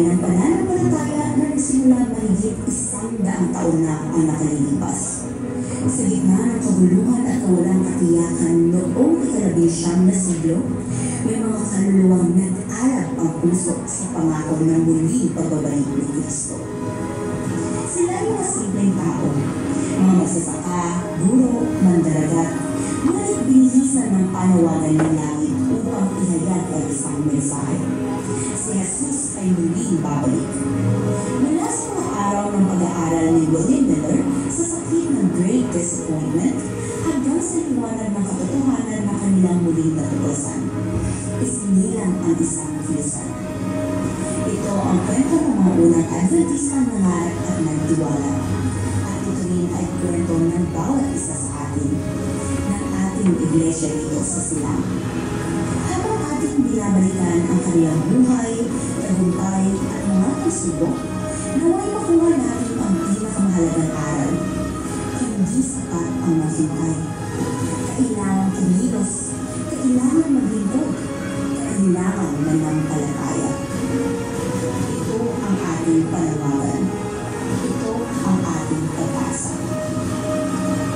buhay ng pananampalataya na nagsimula mahigit 100 taon na ang nakalilipas. Sa gitna ng kaguluhan at kawalang katiyakan noong ika-19 na siglo, may mga kaluluwang nag-alab ang puso sa pangako ng muling pagbabalik ni Kristo. Sila ay mga simpleng tao, mga magsasaka, guro, mandaragat, ngunit binihisan ng panawagan ng langit upang ihayag ang isang mensahe. Si Jesus ay muling babalik. Mula sa mga araw ng pag-aaral ni William Miller sa sakit ng Great Disappointment hanggang sa liwanag ng katotohanan na kanilang muling natuklasan, isinilang ang isang kilusan. Ito ang kwento ng mga unang Adventistang nangarap at nagtiwala. At ito rin ay kwento ng bawat isa sa atin, ng ating iglesia dito sa Silang. Habang ating binabalikan ang kanilang buhay, tagumpay at mga pagsubok, naway makuha natin ang pinakamahalagang aral. Hindi sapat ang maghintay. Kailangan kumilos, kailangan maglingkod, kailangan manampalataya. Ito ang ating panawagan. Ito ang ating pag-asa.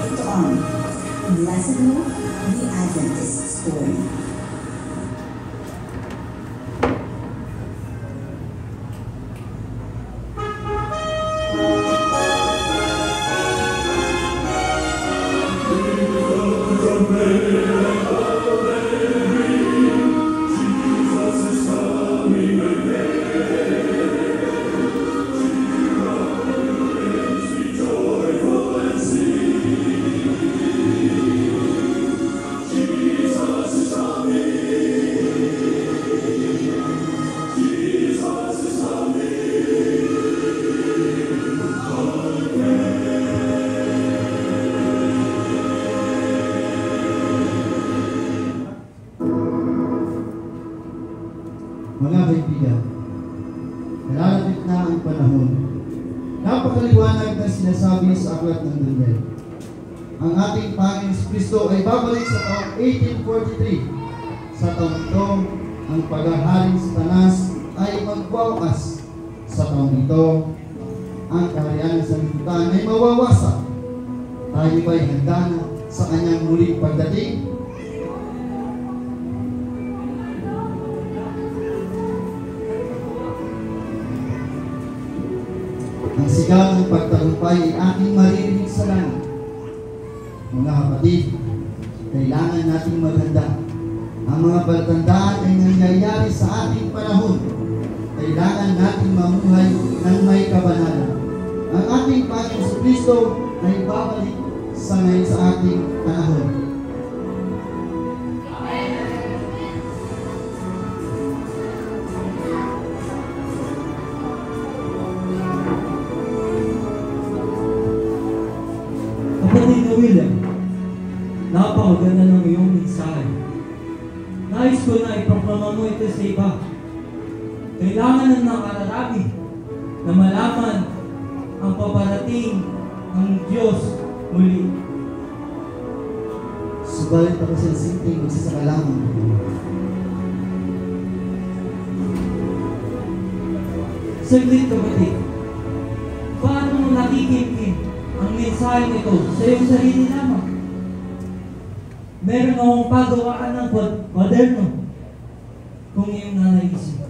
Ito ang Blessed Hope, the Adventist Story. Mga kaibigan, nalalapit na ang panahon. Napakaliwanag na sinasabi sa aklat ng Daniel. Ang ating Panginoon Kristo ay babalik sa taong 1843. Sa taong ito, ang paghaharing Satanas ay magwawakas. Sa taong ito, ang kaharian ng sanlibutan ay mawawasak. Tayo ba'y handa na sa kanyang muling pagdating? Ang sigaw ng pagtagumpay ay ating maririnig sa langit. Mga kapatid, kailangan nating maghanda. Ang mga palatandaan ay nangyayari sa ating panahon. Kailangan nating mamuhay ng may kabanalan. Ang ating Panginoon Kristo ay babalik sa ngayon sa ating panahon. Kapatid na William, napakaganda ng iyong mensahe. Nais ko na iproklama mo ito sa iba. Kailangan ng nakararabi na malaman ang paparating ng Diyos muli. Subalit ako sa simpleng magsasaka lamang. Saglit kapatid, paano mo nakikimkim ang mensahe nito sa iyong sarili lamang? Meron akong pagawaan ng kwaderno kung iyong nanaisip.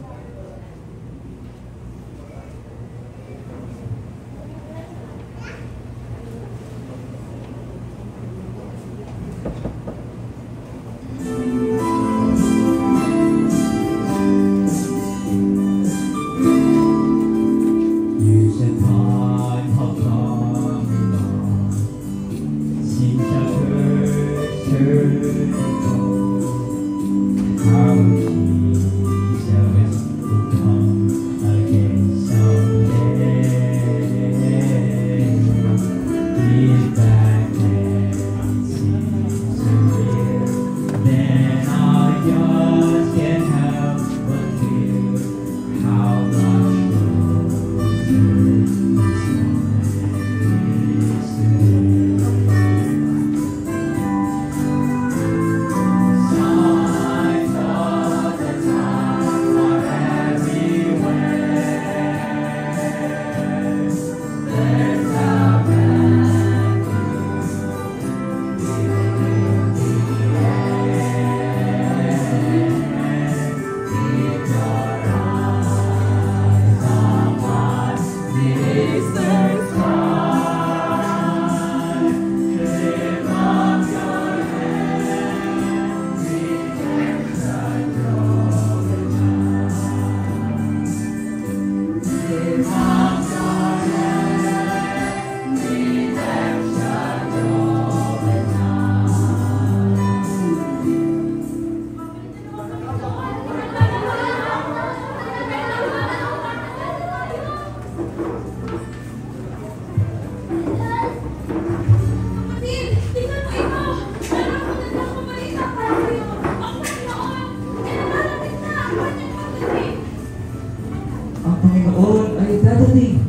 dadating.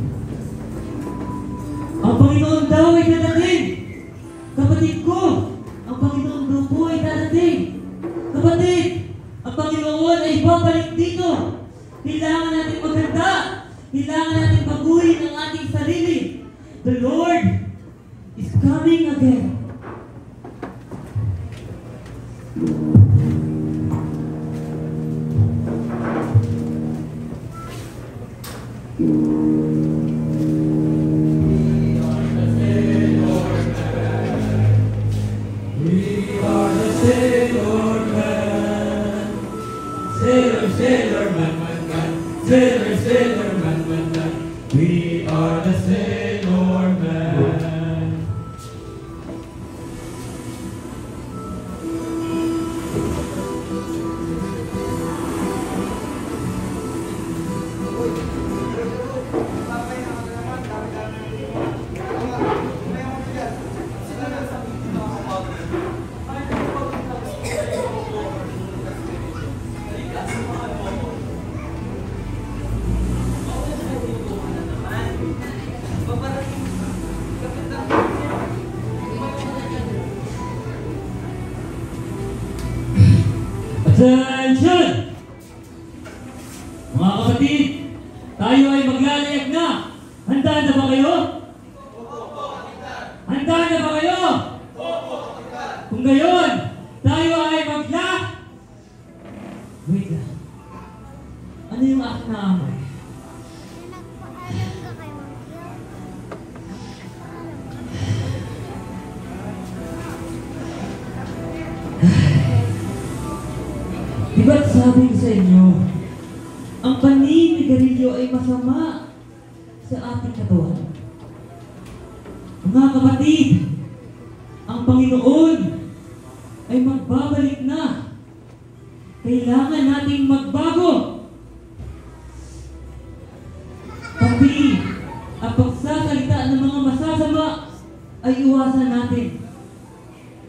Ang Panginoon daw ay dadating. Kapatid ko, ang Panginoon daw po ay dadating. Kapatid, ang Panginoon ay babalik dito. Kailangan natin maghanda. Kailangan natin baguhin ang ating sarili. The Lord is coming again. Sailor man, man, man. Sailor man, man, man. We are the sailor man. Attention! Mga kapatid, tayo ay maglalayag na. Handa na ba kayo? Handa na ba kayo? Kung gayon, tayo ay Wait lang. Ano yung aking naamoy? Diba't sabi ko sa inyo, ang paninigarilyo ay masama sa ating katawan. Mga kapatid, ang Panginoon ay magbabalik na. Kailangan nating magbago. Pati ang pagsasalita ng mga masasama ay iwasan natin.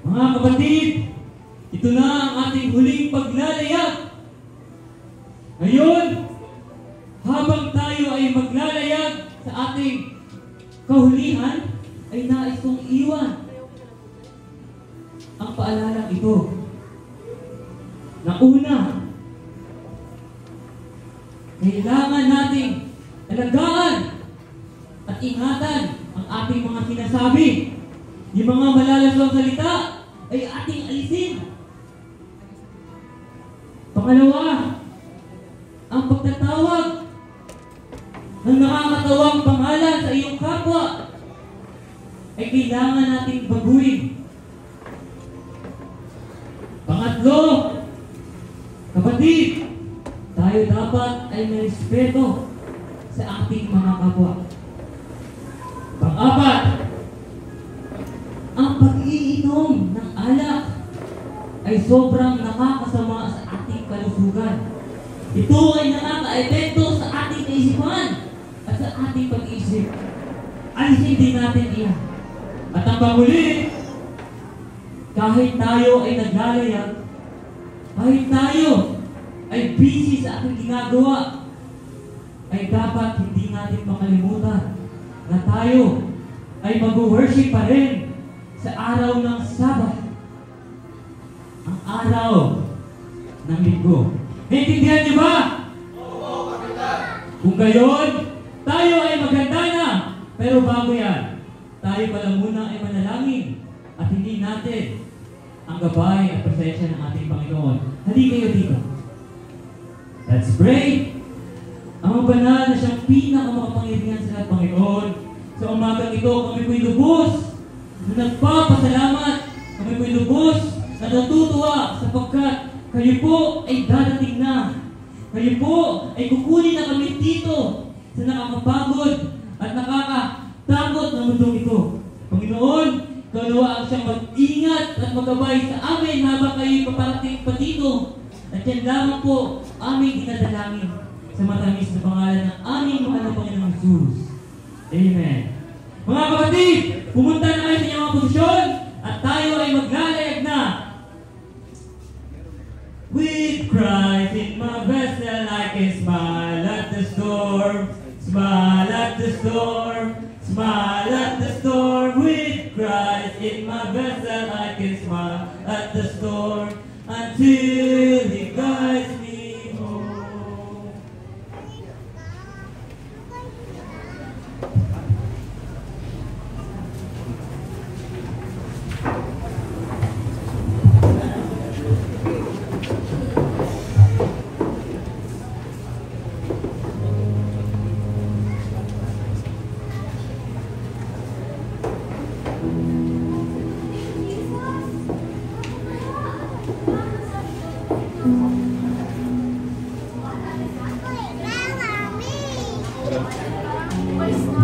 Mga kapatid, ito na ang ating huling paglalayag. Ngayon, habang tayo ay maglalayag sa ating kahulihan, ay nais kong iwan ang paalalang ito. Na una, kailangan nating alagaan at ingatan ang ating mga sinasabi. Yung mga malalaswang salita ay ating alisin. Pangalawa, ang pagtatawag ng nakakatawang pangalan sa iyong kapwa ay kailangan nating baguhin. Pangatlo, kapatid, tayo dapat ay may respeto sa ating mga kapwa. Pang-apat, ang pag-iinom ng alak ay sobrang nakakasama sa ating kalusugan. Ito ay nakaka-epekto sa ating kaisipan at sa ating pag-iisip. Alisin din natin iyan. At ang panghuli, kahit tayo ay naglalayag, kahit tayo ay busy sa ating ginagawa, ay dapat hindi natin makalimutan na tayo ay mag-worship pa rin sa araw ng Sabat, ang araw ng linggo. Naintindihan niyo ba? Oo, Kapitan. Kung gayon, tayo ay maganda na. Pero bago yan, tayo pala muna ay manalangin at hindi natin ang gabay at presensya ng ating Panginoon. Halika kayo dito. Let's pray. Ang banal na siyang pinakamakapangyarihan sa lahat, Panginoon. Sa umagang ito, kami po'y lubos na nagpapasalamat. Kami po'y lubos na natutuwa sapagkat kayo po ay dadating na. Kayo po ay kukunin na kami dito sa nakakapagod at nakakatakot na mundong ito. Panginoon, kanawa ang siyang mag-ingat at magabay sa amin habang kayo paparating pa dito. At yan lamang po aming dinadalangin sa matamis na pangalan ng aming mahal na Panginoong Jesus. Amen. Mga kapatid, pumunta na kayo sa inyong mga posisyon at tayo ay maglalayag na. With Christ in my vessel, I can smile at the storm, smile storm. Smile at the storm with Christ in my vessel. I can smile at the storm until He guides me home.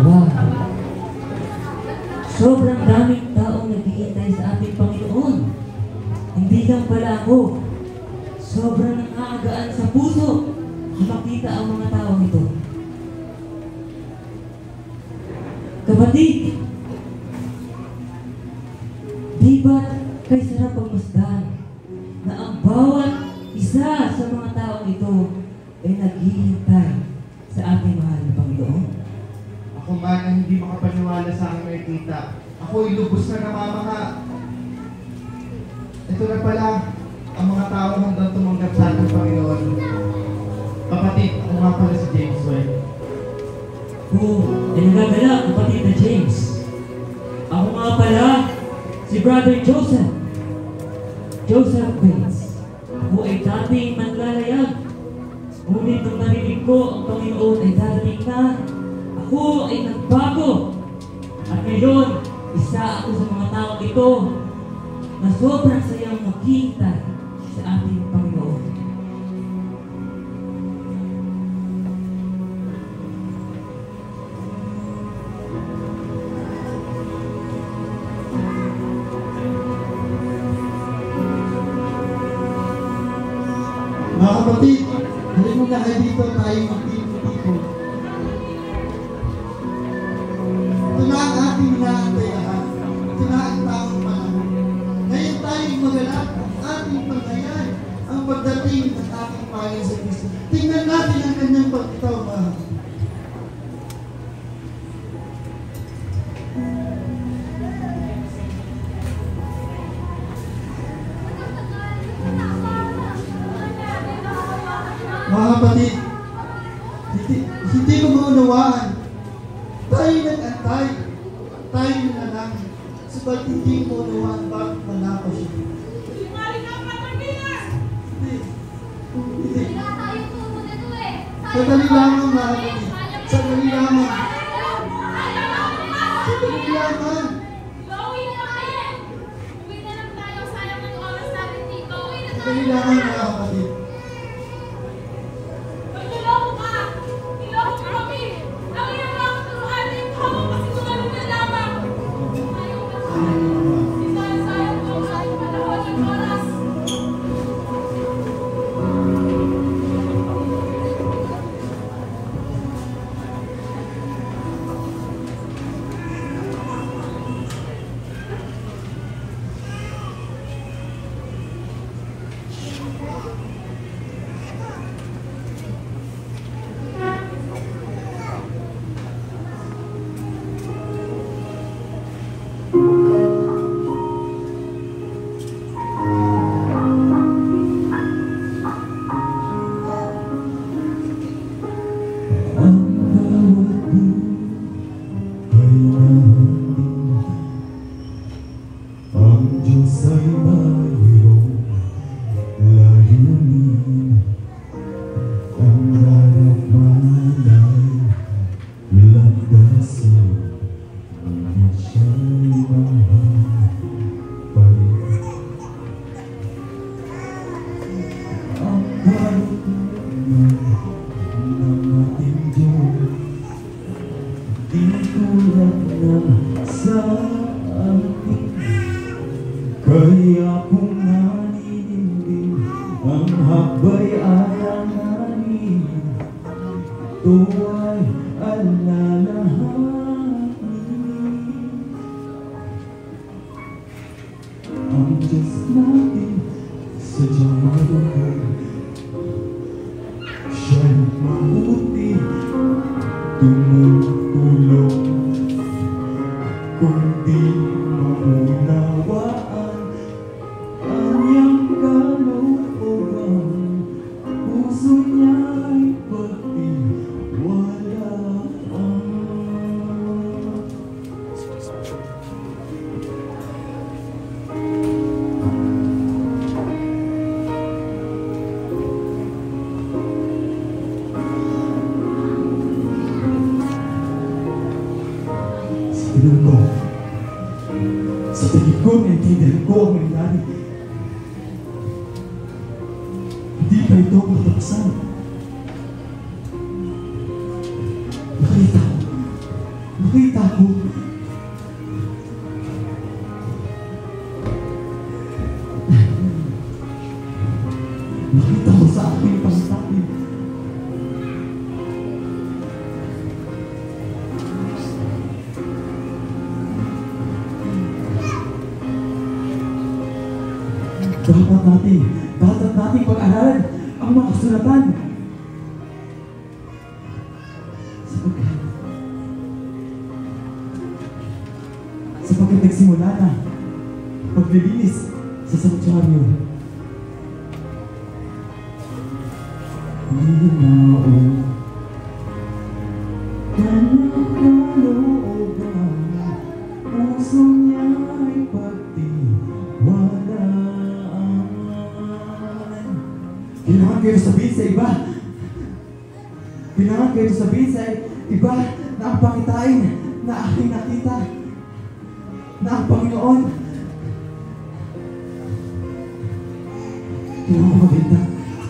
Wow! Sobrang daming taong naghihintay sa ating Panginoon. Hindi lang pala ako. Sobrang nakakagaan sa puso na makita ang mga taong ito. Kapatid, di ba't kay sarap pagmasdan na ang bawat isa sa mga taong ito ay naghihintay sa ating mahal na Panginoon? Ako man ang hindi makapaniwala sa aking nakikita. Ako'y lubos na namamaha. Ito na pala ang mga tao hanggang tumanggap sa ating Panginoon. Kapatid, ako nga pala si James White. Ay nagagala, kapatid na James. Ako nga pala, si Brother Joseph. Joseph Bates. Ako ay dating manlalayag. Ngunit nung narinig ko ang Panginoon ay darating na, ako ay nagbago. At ngayon, isa ako sa mga tao ito na sobrang sayang maghihintay sa ating Panginoon. Mga kapatid, halin mo na kayo dito tayo magtipon-tipon. Ito na ang ating inaantayahan. Ito na ang taong panahon. Ngayon tayo maganap ang ating paglayay, ang pagdating ng ating Panginoon sa Kristo. Tingnan natin ang kanyang pagkitaw, mga kapatid. Mga kapatid, hindi ko maunawaan. Tayo nag-antay, tayo nanalangin, sabat hindi mo maunawaan bakit malapa siya. Hindi. Sandali lamang, mga kapatid. Sandali lamang. Sandali lamang. Sandali lamang, mga kapatid. Kaya kung naninindi ang habay alanganin, ito ay alalahanin. Ang Diyos natin sadyang mabuhay, siya'y mabuti, tumutulong. bulol ko. Sa tingin ko, naintindihan ko ang nangyari. Hindi pa ito katapusan. Nakita ko. Nakita ko sa aking pangitapin. Dapat natin pag-aralan ang mga kasulatan. Sapagkat nagsimula na paglilinis sa sanctuaryo. Linaon kalooban, puso niya'y pagtiwalaan. Kailangan kayo sabihin sa iba. Kailangan kayo sabihin sa iba na ang pangitain na aking nakita na ang Panginoon. Kailangan ko maganda.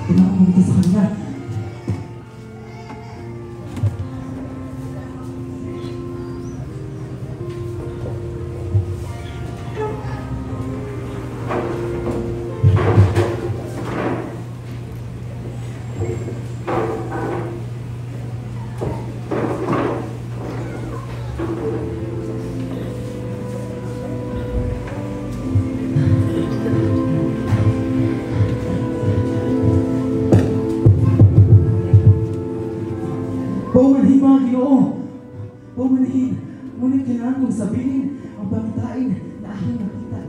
Kailangan ko maganda sa Kanya. Paumanhin mga Ginoo! Paumanhin! Ngunit kailangan kong sabihin ang pangitain na aking nakita.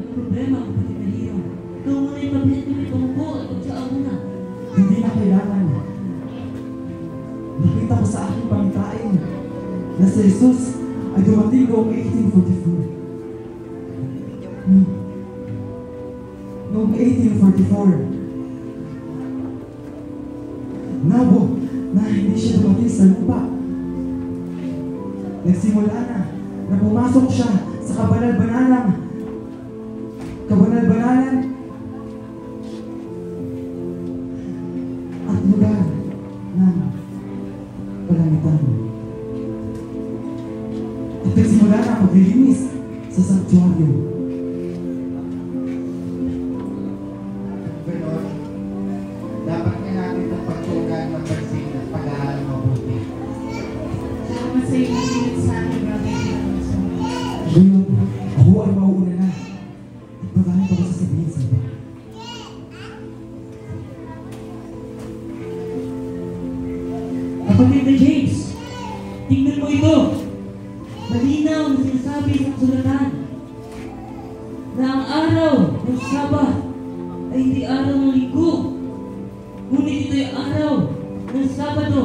Ano problema, kapatid na Leo? Ikaw muna yung pagbihan kami pumupo at pagtsaan muna. Hindi na kailangan. Nakita ko sa aking pangitain na si Jesus ay dumating noong 1844. Noong 1844. Na hindi siya dumating sa lupa. Nagsimula na pumasok siya sa kabanal-banalan at lugar ng kalangitan. At nagsimula na maglilinis sa sanctuaryo. Ganon, dapat nga natin itong pagtugan, magpansin at pag-aaral mabuti. Salamat sa iyo ng sa aking bagay ng gusto mo. Ngayon, ako ay mauuna na. At marami pa ko sasabihin sa iba. Kapatid na James, tingnan mo ito. Malinaw na sinasabi sa kasulatan na ang araw ng Sabat ay hindi araw ng linggo. Ngunit ito ay araw ng Sabado.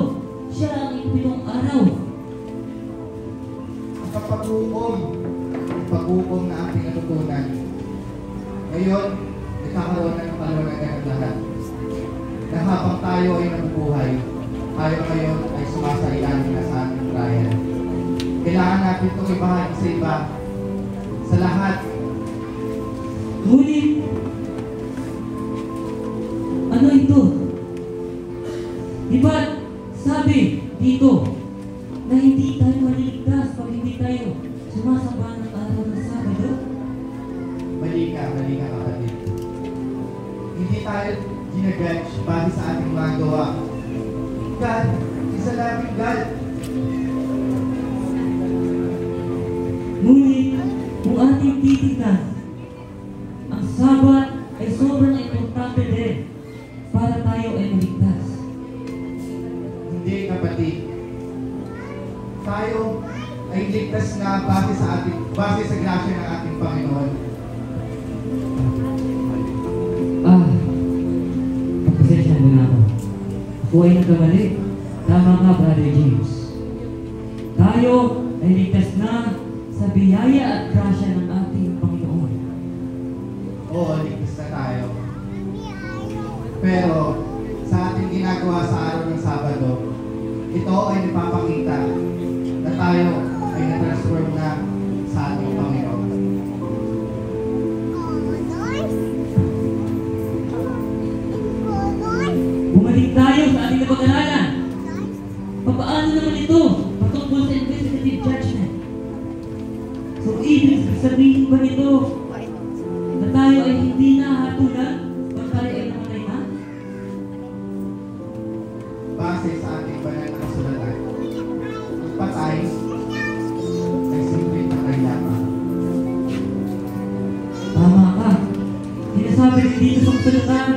Siya ang ikapitong araw. Ang pag-ukom na ang pinatutunan. Ngayon, nagkakaroon ng kalulagan ng lahat. Na habang tayo ay nabubuhay, tayo ngayon ay sumasailan na sa ating bayan. Kailangan natin itong ibahagi sa iba, sa lahat. Ngunit, ano ito? Diba sabi dito na hindi tayo maliligtas pag hindi tayo sumasamba ng araw ng Sabado? Mali ka kapatid. Hindi tayo ginagudge base sa ating mga gawa. God, isa lamang God. Ngunit, kung ating titignan, ang Sabat ay sobrang importante din para tayo ay maligtas. Hindi kapatid. Tayo ay ligtas na base sa grasya ng ating Panginoon. Pagpasensya mo na ako. Ako ay nagkamali. Tama ka, Brother James. Tayo ay ligtas na sa biyaya at grasya ng ating Panginoon. Oo, ligtas na tayo. Pero sa ating ginagawa sa araw ng Sabado, ito ay nagpapakita na tayo ay na-transform na sa ating Panginoon. Bumalik tayo sa ating napag-aralan. Paano naman ito? Patungkol sa investigative judgment. So, ibig sabihin ba nito na tayo ay hindi nahatulan pag tayo ay namatay na? Base sa ating banal na kasulatan, ang patay ay simpleng patay lamang. Tama ka. Sinasabi rin dito sa kasulatan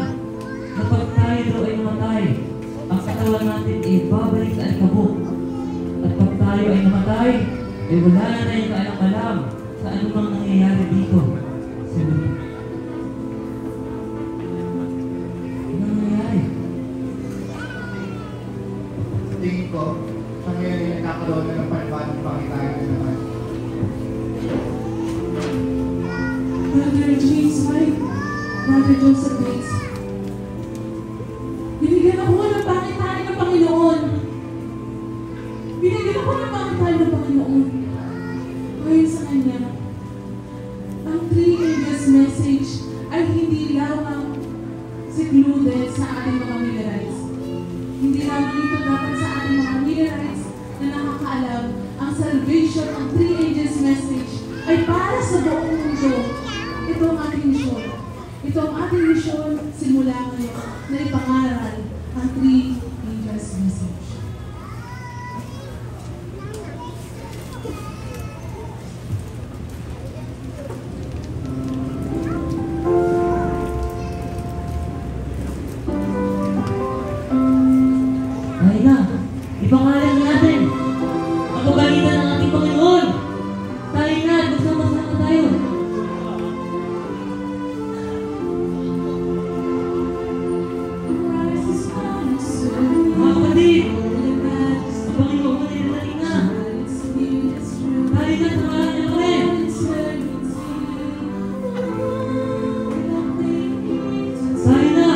na pag tayo daw ay namatay, ang katawan natin ay babalik sa alikabok. At pag tayo ay namatay, ay wala na tayong kaalam-alam sa anumang nangyayari dito sa mundo. Ano nangyayari? Tingin ko, sa ngayon ay nagkakaroon na ng panibagong pangitain na naman. Brother James White, Brother Joseph Bates, binigyan ako ng pangitain ng Panginoon. Binigyan ako ng pangitain ng Panginoon. Ngayon sa Kanya, ang three angels message ay hindi lamang secluded sa ating mga millerites. Hindi lamang ito dapat sa ating mga millerites na nakakaalam ang salvation, ang three angels message ay para sa buong mundo. Ito ang ating misyon. Ito ang ating misyon simula ngayon na ipangaral ang three angels message. Dahil na, ipangalan natin ang kabalitan ng ating Panginoon. Tayo na, magsama-sama tayo. Mga kapatid, ang Panginoon ay nalating na. Tayo na, samahan niyo kami. Tayo na.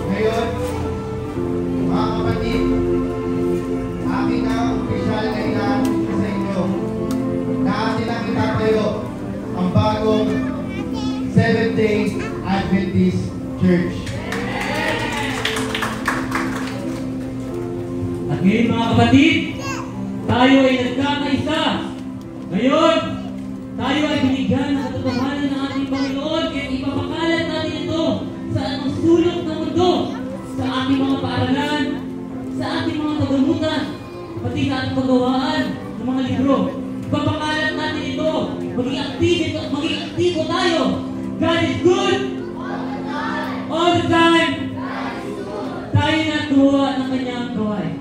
Ngayon, mga kapatid, aking na opisyal na inaanong sa inyo na atin ang itatayo ang bagong Seventh-day Adventist Church. At ngayon mga kapatid, tayo ay nagkakaisa. Ngayon, tayo ay binigyan ng katotohanan ng ating Panginoon kaya ipapakalat natin ito sa anong sulok ng mundo, sa ating mga paaralan, sa ating mga paggamutan, pati sa ating paggawaan ng mga libro. Ipapakalat natin ito, maging aktibo tayo. God is good all the time. Tayo na tuwa ng kanyang gawain.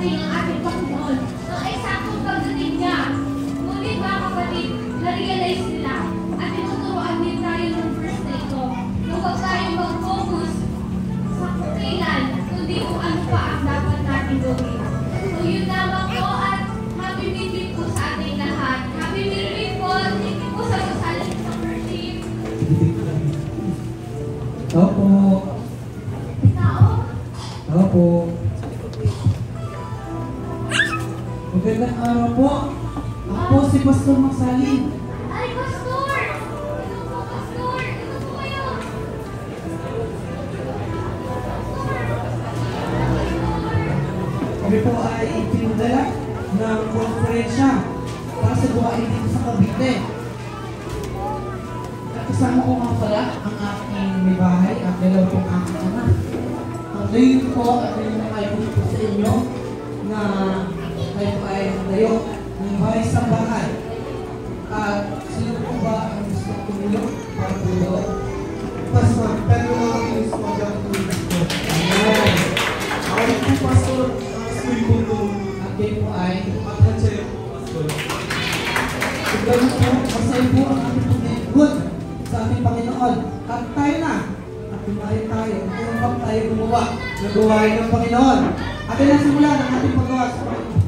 dumating ang ating Panginoon. Ang eksaktong pagdating niya. Ngunit mga kapatid, na-realize nila at tinuturoan din tayo ng verse na ito. Huwag tayong mag-focus sa kailan, kundi kung ano pa ang dapat natin gawin. So yun lamang po at happy meeting po sa ating lahat. Happy meeting po. Thank you po sa masalit sa worship. Tao po. Tao? Tao po. Magandang araw po. Ako po si Pastor Magsalin. Ay, Pastor! Ito po, Pastor! Ito po kayo! Kami po ay pinadala ng konferensya para sa buhain dito sa Cavite. At kasama ko nga pala ang aking may bahay at dalawa pong aking anak. Ang layo po at yung ayaw po sa inyo na kayo ay tayo ng bahay sa bahay. At sino po ba ang gusto tumulong para po doon? Pastor, pero mga mismo dyan po ito. Ayan. Ako po, Pastor, school po doon. At kayo po ay Pagkansaya po, Pastor. tignan po, masaya po ang ating pag-good sa ating Panginoon. At tayo na. At tumayo tayo. Kung tayo gumawa ng gawain ng Panginoon. At na simula ng ating paggawa sa Panginoon.